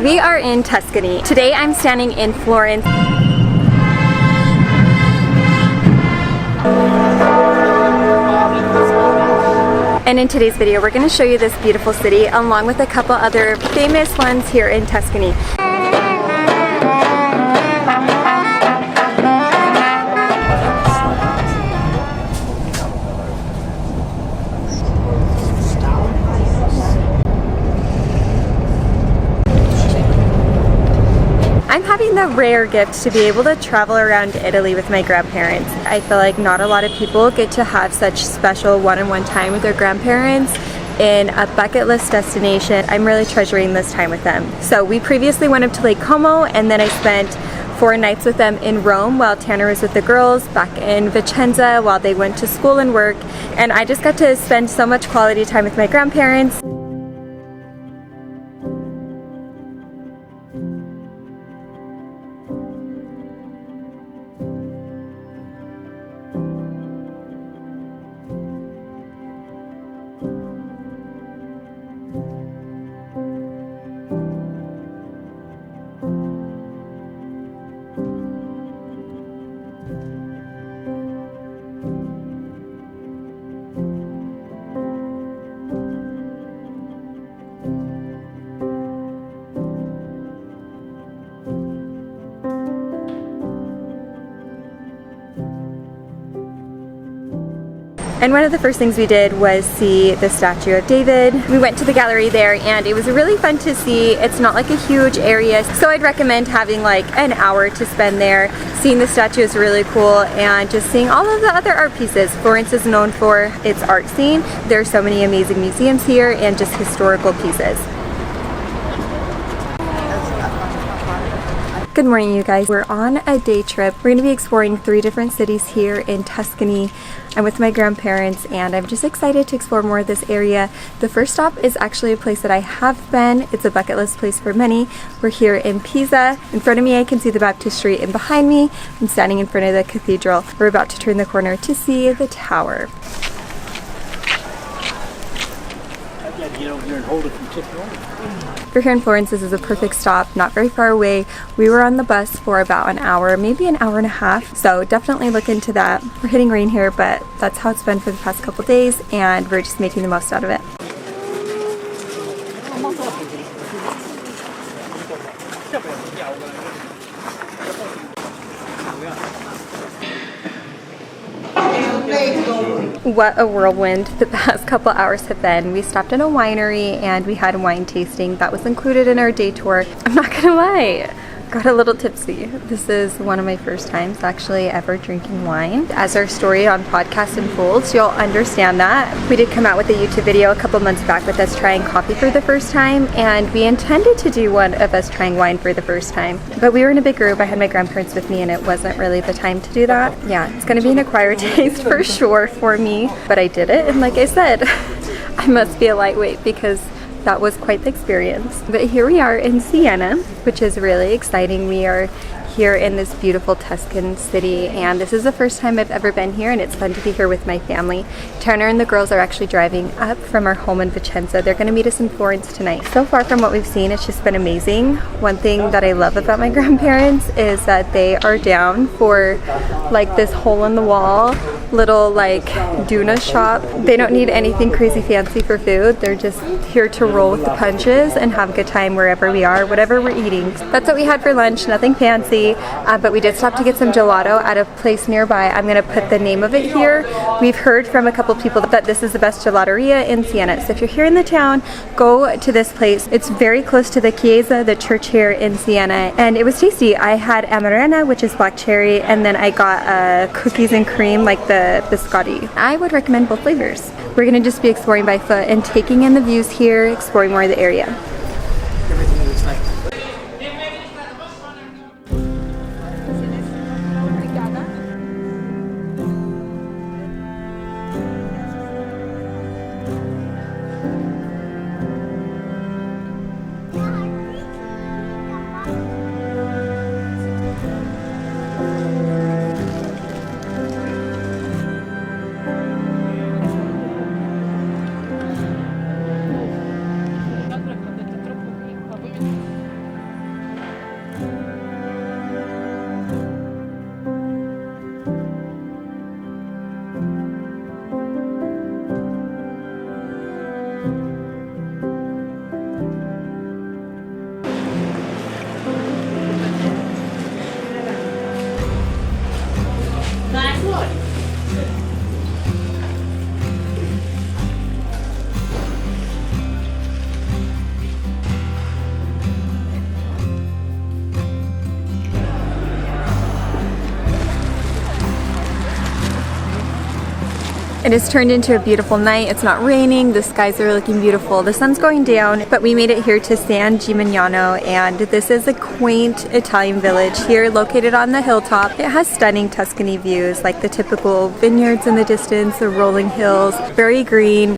We are in Tuscany. Today I'm standing in Florence. And in today's video, we're going to show you this beautiful city along with a couple other famous ones here in Tuscany. I'm having the rare gift to be able to travel around Italy with my grandparents. I feel like not a lot of people get to have such special one-on-one time with their grandparents in a bucket list destination. I'm really treasuring this time with them. So we previously went up to Lake Como, and then I spent 4 nights with them in Rome while Tanner was with the girls, back in Vicenza while they went to school and work, and I just got to spend so much quality time with my grandparents. And one of the first things we did was see the statue of David. We went to the gallery there and it was really fun to see. It's not like a huge area, so I'd recommend having like an hour to spend there. Seeing the statue is really cool, and just seeing all of the other art pieces. Florence is known for its art scene. There are so many amazing museums here and just historical pieces. Good morning, you guys. We're on a day trip. We're going to be exploring 3 different cities here in Tuscany. I'm with my grandparents and I'm just excited to explore more of this area. The first stop is actually a place that I have been. It's a bucket list place for many. We're here in Pisa. In front of me I can see the baptistry, and behind me I'm standing in front of the cathedral. We're about to turn the corner to see the tower. If you're here in Florence, this is a perfect stop, not very far away. We were on the bus for about an hour, maybe an hour and a half, so definitely look into that. We're hitting rain here, but that's how it's been for the past couple days, and we're just making the most out of it. What a whirlwind the past couple hours have been. We stopped in a winery and we had a wine tasting that was included in our day tour. I'm not gonna lie, got a little tipsy. This is one of my first times actually ever drinking wine. As our story on podcast unfolds, you'll understand that. We did come out with a YouTube video a couple months back with us trying coffee for the first time, and we intended to do one of us trying wine for the first time. But we were in a big group, I had my grandparents with me, and it wasn't really the time to do that. Yeah, it's gonna be an acquired taste for sure for me, but I did it, and like I said, I must be a lightweight because that was quite the experience. But here we are in Siena, which is really exciting. We are here in this beautiful Tuscan city, and this is the first time I've ever been here, and it's fun to be here with my family. Turner and the girls are actually driving up from our home in Vicenza. They're going to meet us in Florence tonight. So far from what we've seen, it's just been amazing. One thing that I love about my grandparents is that they are down for like this hole-in-the-wall little like doona shop. They don't need anything crazy fancy for food. They're just here to roll with the punches and have a good time wherever we are, whatever we're eating. That's what we had for lunch, nothing fancy, but we did stop to get some gelato at a place nearby. I'm gonna put the name of it here. We've heard from a couple people that this is the best gelateria in Siena. So if you're here in the town, go to this place. It's very close to the Chiesa, the church here in Siena, and it was tasty. I had amarena, which is black cherry, and then I got cookies and cream, like the biscotti. I would recommend both flavors. We're gonna just be exploring by foot and taking in the views here, exploring more of the area. Everything looks nice. It has turned into a beautiful night. It's not raining, the skies are looking beautiful, the sun's going down, but we made it here to San Gimignano, and this is a quaint Italian village here located on the hilltop. It has stunning Tuscany views, like the typical vineyards in the distance, the rolling hills, very green.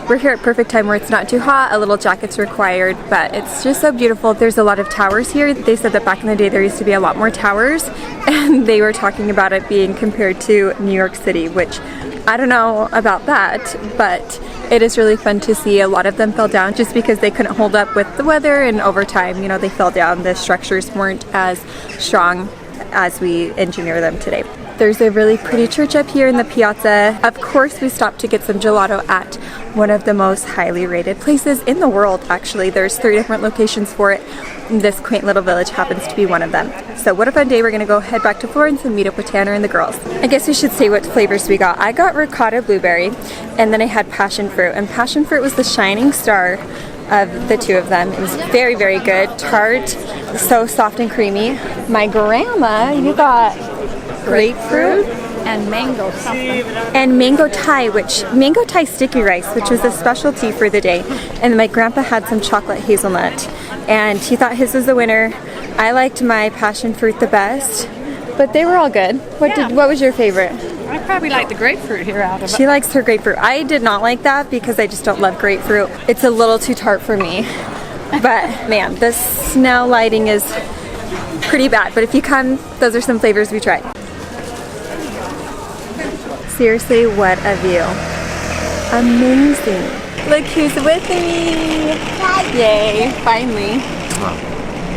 We're here at perfect time where it's not too hot, a little jacket's required, but it's just so beautiful. There's a lot of towers here. They said that back in the day there used to be a lot more towers, and they were talking about it being compared to New York City, which I don't know about that, but it is really fun to see. A lot of them fell down just because they couldn't hold up with the weather, and over time, you know, they fell down. The structures weren't as strong as we engineer them today. There's a really pretty church up here in the piazza. Of course, we stopped to get some gelato at one of the most highly rated places in the world, actually. There's 3 different locations for it. This quaint little village happens to be one of them. So what a fun day. We're gonna go head back to Florence and meet up with Tanner and the girls. I guess we should say what flavors we got. I got ricotta blueberry, and then I had passion fruit. And passion fruit was the shining star of the 2 of them. It was very, very good. Tart, so soft and creamy. My grandma, you got grapefruit and mango something. And mango Thai, mango Thai sticky rice, which was a specialty for the day. And my grandpa had some chocolate hazelnut, and he thought his was the winner. I liked my passion fruit the best, but they were all good. What was your favorite? I probably like the grapefruit here out of it. She likes her grapefruit. I did not like that because I just don't love grapefruit. It's a little too tart for me. But man, the snow lighting is pretty bad. But if you come, those are some flavors we tried. Seriously, what a view. Amazing. Look who's with me. Yay, finally.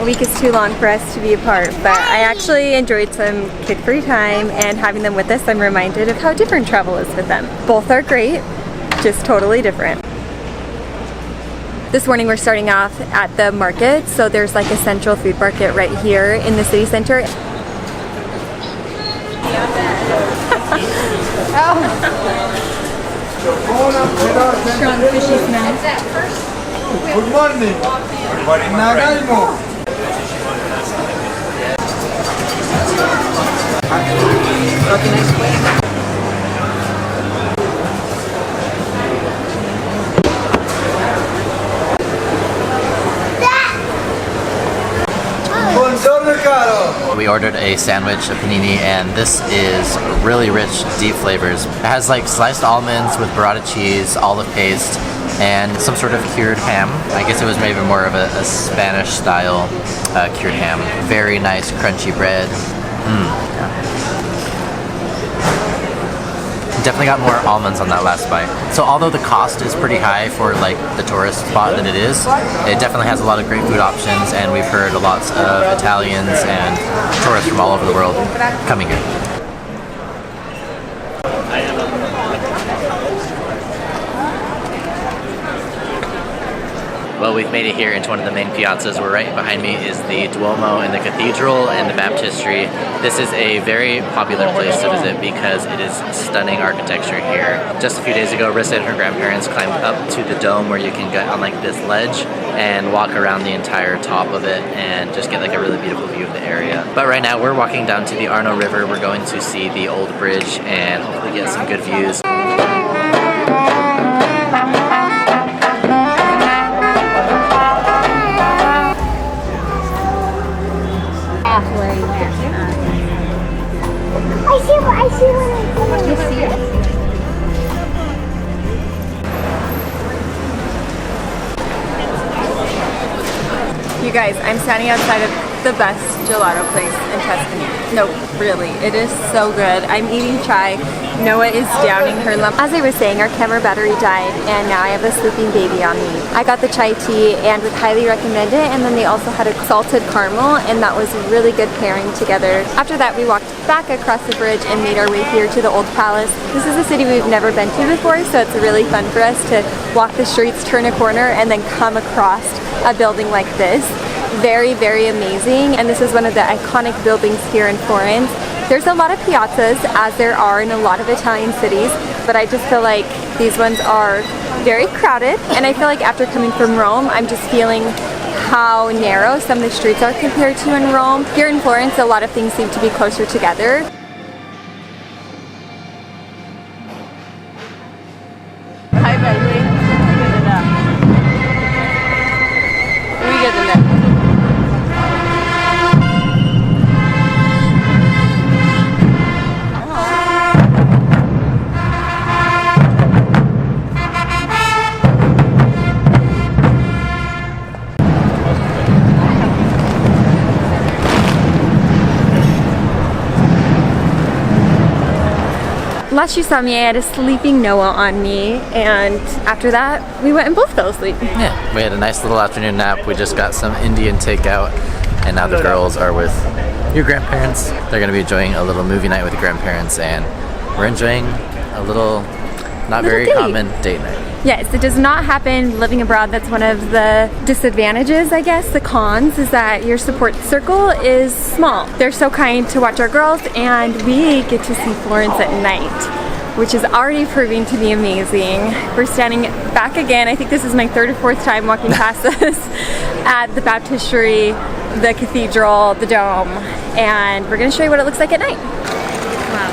A week is too long for us to be apart, but I actually enjoyed some kid-free time, and having them with us, I'm reminded of how different travel is with them. Both are great, just totally different. This morning we're starting off at the market, so there's like a central food market right here in the city center. Strong fishy smell. Good morning. We ordered a sandwich, a panini, and this is really rich, deep flavors. It has like sliced almonds with burrata cheese, olive paste, and some sort of cured ham. I guess it was maybe more of a Spanish style cured ham. Very nice crunchy bread. Definitely got more almonds on that last bite. So although the cost is pretty high for like the tourist spot that it is, it definitely has a lot of great food options, and we've heard lots of Italians and tourists from all over the world coming here. Well, we've made it here into one of the main piazzas, where right behind me is the Duomo and the cathedral and the baptistry. This is a very popular place to visit because it is stunning architecture here. Just a few days ago, Risa and her grandparents climbed up to the dome, where you can get on like this ledge and walk around the entire top of it and just get like a really beautiful view of the area. But right now we're walking down to the Arno River. We're going to see the old bridge and hopefully get some good views. I see what you see it. You guys, I'm standing outside of the best gelato place in Tuscany. No, really, it is so good. I'm eating chai. Noah is downing her lump. As I was saying, our camera battery died, and now I have a sleeping baby on me. I got the chai tea and would highly recommend it, and then they also had a salted caramel, and that was a really good pairing together. After that, we walked back across the bridge and made our way here to the Old Palace. This is a city we've never been to before, so it's really fun for us to walk the streets, turn a corner, and then come across a building like this. Very, very amazing, and this is one of the iconic buildings here in Florence. There's a lot of piazzas, as there are in a lot of Italian cities, but I just feel like these ones are very crowded, and I feel like after coming from Rome, I'm just feeling how narrow some of the streets are compared to in Rome. Here in Florence, a lot of things seem to be closer together. Hi, baby. Last you saw me, I had a sleeping Noah on me, and after that, we went and both fell asleep. Yeah, we had a nice little afternoon nap. We just got some Indian takeout, and now the girls are with your grandparents. They're going to be enjoying a little movie night with the grandparents, and we're enjoying a little, not very common date night. Yes, it does not happen living abroad. That's one of the disadvantages, I guess. The cons is that your support circle is small. They're so kind to watch our girls, and we get to see Florence at night, which is already proving to be amazing. We're standing back again. I think this is my third or fourth time walking past this at the baptistry, the cathedral, the dome, and we're gonna show you what it looks like at night. Wow.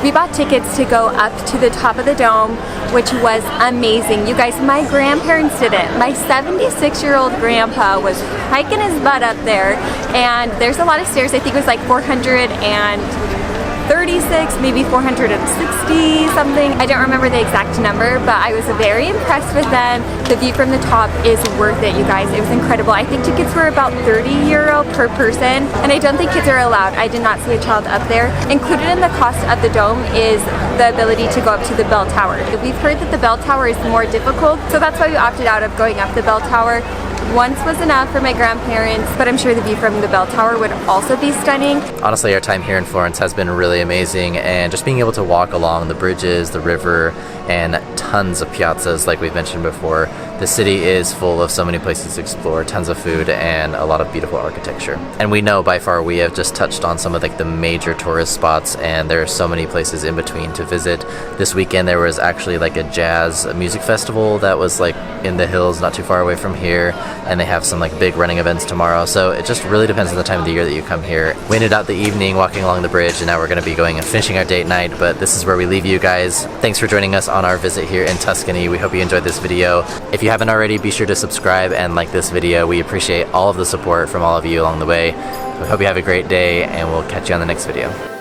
We bought tickets to go up to the top of the dome, which was amazing. You guys, my grandparents did it. My 76-year-old grandpa was hiking his butt up there, and there's a lot of stairs. I think it was like 436, maybe 460 something. I don't remember the exact number, but I was very impressed with them. The view from the top is worth it, you guys. It was incredible. I think tickets were about €30 per person, and I don't think kids are allowed. I did not see a child up there. Included in the cost of the dome is the ability to go up to the bell tower. We've heard that the bell tower is more difficult, so that's why we opted out of going up the bell tower. Once was enough for my grandparents, but I'm sure the view from the bell tower would also be stunning. Honestly, our time here in Florence has been really amazing, and just being able to walk along the bridges, the river, and tons of piazzas like we've mentioned before. The city is full of so many places to explore, tons of food, and a lot of beautiful architecture. And we know by far we have just touched on some of like the major tourist spots, and there are so many places in between to visit. This weekend there was actually like a jazz music festival that was like in the hills not too far away from here, and they have some like big running events tomorrow, so it just really depends on the time of the year that you come here. We ended out the evening walking along the bridge, and now we're going to be going and finishing our date night, but this is where we leave you guys. Thanks for joining us on our visit here in Tuscany. We hope you enjoyed this video. If you haven't already, be sure to subscribe and like this video. We appreciate all of the support from all of you along the way. We hope you have a great day, and we'll catch you on the next video.